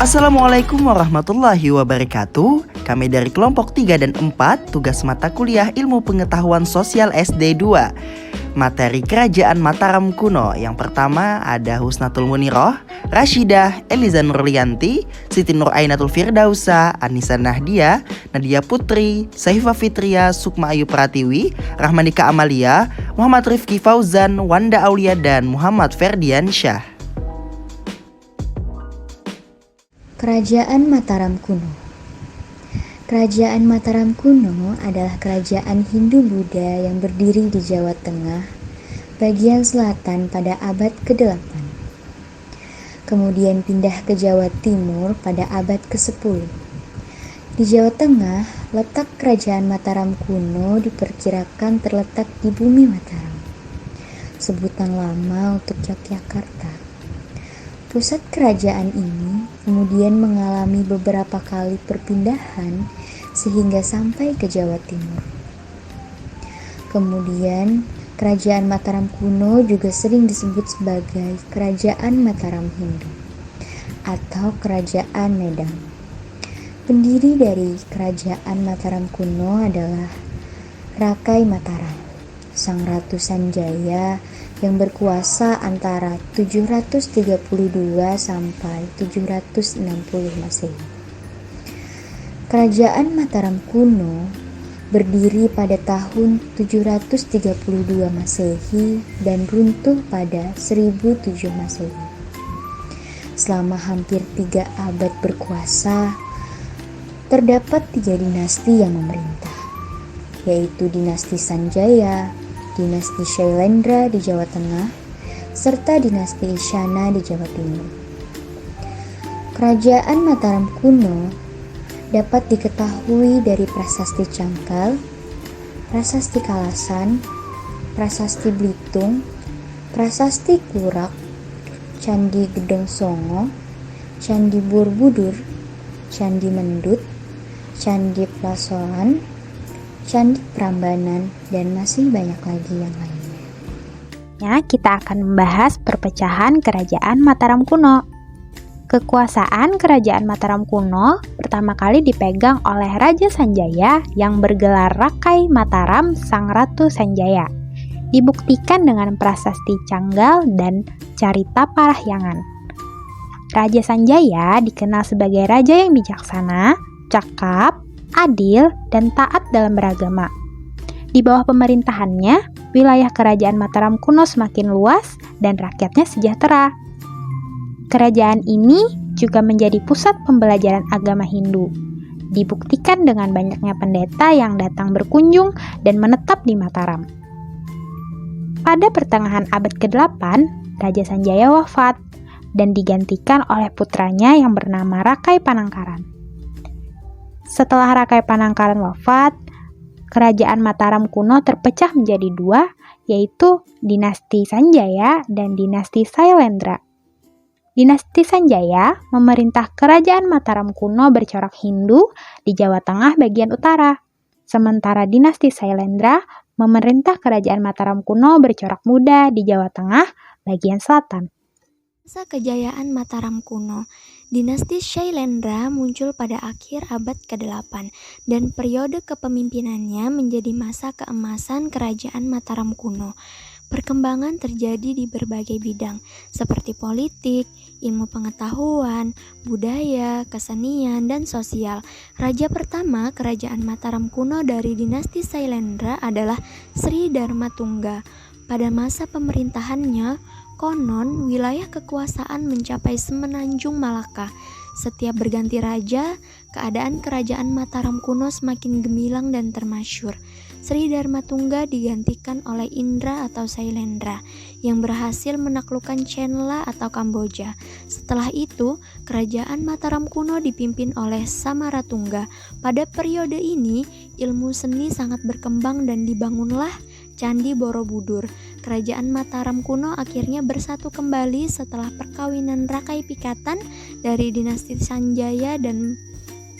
Assalamualaikum warahmatullahi wabarakatuh. Kami dari kelompok 3 dan 4, tugas mata kuliah Ilmu Pengetahuan Sosial SD 2. Materi Kerajaan Mataram Kuno. Yang pertama ada Husnatul Muniroh, Rashidah, Eliza Nurlianti, Siti Nur Ainatul Firdausa, Anissa Nahdia, Nadia Putri, Sahifa Fitria, Sukma Ayu Pratiwi, Rahmanika Amalia, Muhammad Rifki Fauzan, Wanda Aulia, dan Muhammad Ferdiansyah. Kerajaan Mataram Kuno. Kerajaan Mataram kuno adalah kerajaan Hindu-Buddha yang berdiri di Jawa Tengah, bagian selatan pada abad ke-8. Kemudian pindah ke Jawa Timur pada abad ke-10. Di Jawa Tengah, letak kerajaan Mataram kuno diperkirakan terletak di bumi Mataram, sebutan lama untuk Yogyakarta. Pusat kerajaan ini kemudian mengalami beberapa kali perpindahan sehingga sampai ke Jawa Timur. Kemudian, kerajaan Mataram kuno juga sering disebut sebagai Kerajaan Mataram Hindu atau Kerajaan Medang. Pendiri dari Kerajaan Mataram kuno adalah Rakai Mataram, Sang Ratu Sanjaya yang berkuasa antara 732 sampai 760 Masehi. Kerajaan Mataram kuno berdiri pada tahun 732 Masehi dan runtuh pada 1007 Masehi. Selama hampir 3 abad berkuasa, terdapat 3 dinasti yang memerintah, yaitu dinasti Sanjaya, dinasti Shailendra di Jawa Tengah, serta dinasti Isyana di Jawa Timur. Kerajaan Mataram kuno dapat diketahui dari Prasasti Cangkal, Prasasti Kalasan, Prasasti Blitung, Prasasti Klurak, Candi Gedong Songo, Candi Borobudur, Candi Mendut, Candi Plasoan, Candi Prambanan, dan masih banyak lagi yang lainnya. Kita akan membahas perpecahan Kerajaan Mataram kuno. Kekuasaan Kerajaan Mataram kuno pertama kali dipegang oleh Raja Sanjaya yang bergelar Rakai Mataram Sang Ratu Sanjaya. Dibuktikan dengan prasasti Canggal dan Carita Parahyangan. Raja Sanjaya dikenal sebagai raja yang bijaksana, cakap, adil, dan taat dalam beragama. Di bawah pemerintahannya, wilayah Kerajaan Mataram kuno semakin luas dan rakyatnya sejahtera. Kerajaan ini juga menjadi pusat pembelajaran agama Hindu. Dibuktikan dengan banyaknya pendeta yang datang berkunjung dan menetap di Mataram. Pada pertengahan abad ke-8, Raja Sanjaya wafat dan digantikan oleh putranya yang bernama Rakai Panangkaran. Setelah Rakai Panangkaran wafat, Kerajaan Mataram kuno terpecah menjadi 2, yaitu Dinasti Sanjaya dan Dinasti Sailendra. Dinasti Sanjaya memerintah Kerajaan Mataram kuno bercorak Hindu di Jawa Tengah bagian utara, sementara Dinasti Sailendra memerintah Kerajaan Mataram kuno bercorak Buddha di Jawa Tengah bagian selatan. Masa kejayaan Mataram kuno, dinasti Shailendra muncul pada akhir abad ke-8 dan periode kepemimpinannya menjadi masa keemasan Kerajaan Mataram kuno. Perkembangan terjadi di berbagai bidang seperti politik, ilmu pengetahuan, budaya, kesenian, dan sosial. Raja pertama Kerajaan Mataram kuno dari dinasti Shailendra adalah Sri Dharmatungga. Pada masa pemerintahannya, konon wilayah kekuasaan mencapai semenanjung Malaka. Setiap berganti raja, keadaan Kerajaan Mataram kuno semakin gemilang dan termasyur. Sri Dharmatungga digantikan oleh Indra atau Sailendra yang berhasil menaklukkan Chenla atau Kamboja. Setelah itu, Kerajaan Mataram kuno dipimpin oleh Samaratungga. Pada periode ini, ilmu seni sangat berkembang dan dibangunlah Candi Borobudur. Kerajaan Mataram kuno akhirnya bersatu kembali setelah perkawinan Rakai Pikatan dari dinasti Sanjaya dan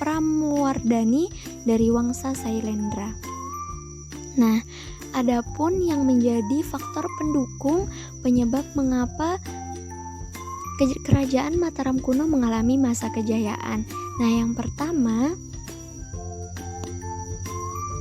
Pramwardhani dari Wangsa Sailendra. Nah, adapun yang menjadi faktor pendukung penyebab mengapa Kerajaan Mataram kuno mengalami masa kejayaan. Nah, yang pertama,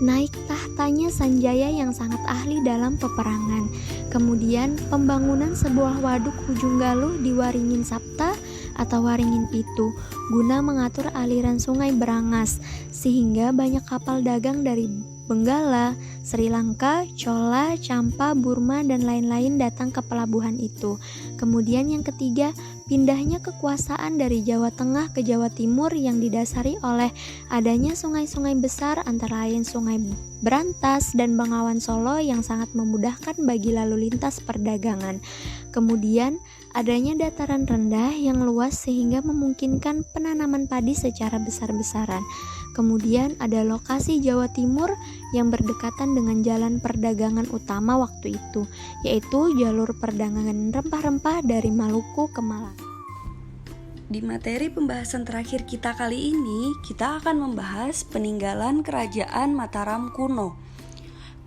naik tahtanya Sanjaya yang sangat ahli dalam peperangan. Kemudian pembangunan sebuah waduk Ujung Galuh di Waringin Sapta atau Waringin Pitu guna mengatur aliran sungai Berangas sehingga banyak kapal dagang dari Benggala, Sri Lanka, Chola, Champa, Burma, dan lain-lain datang ke pelabuhan itu. Kemudian yang ketiga, pindahnya kekuasaan dari Jawa Tengah ke Jawa Timur yang didasari oleh adanya sungai-sungai besar antara lain Sungai Berantas dan Bengawan Solo yang sangat memudahkan bagi lalu lintas perdagangan. Kemudian adanya dataran rendah yang luas sehingga memungkinkan penanaman padi secara besar-besaran. Kemudian ada lokasi Jawa Timur yang berdekatan dengan jalan perdagangan utama waktu itu, yaitu jalur perdagangan rempah-rempah dari Maluku ke Malaka. Di materi pembahasan terakhir kita kali ini, kita akan membahas peninggalan Kerajaan Mataram kuno.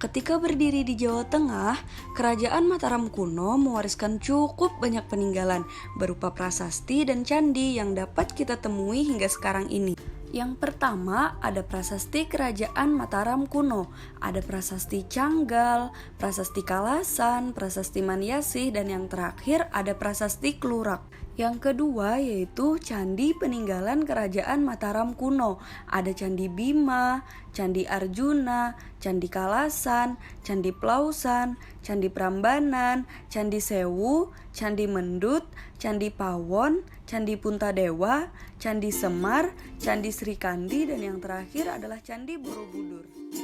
Ketika berdiri di Jawa Tengah, Kerajaan Mataram kuno mewariskan cukup banyak peninggalan berupa prasasti dan candi yang dapat kita temui hingga sekarang ini. Yang pertama ada prasasti Kerajaan Mataram kuno, ada prasasti Canggal, prasasti Kalasan, prasasti Maniasih, dan yang terakhir ada prasasti Klurak. Yang kedua yaitu Candi Peninggalan Kerajaan Mataram kuno, ada Candi Bima, Candi Arjuna, Candi Kalasan, Candi Plausan, Candi Prambanan, Candi Sewu, Candi Mendut, Candi Pawon, Candi Puntadewa, Candi Semar, Candi Srikandi, dan yang terakhir adalah Candi Borobudur.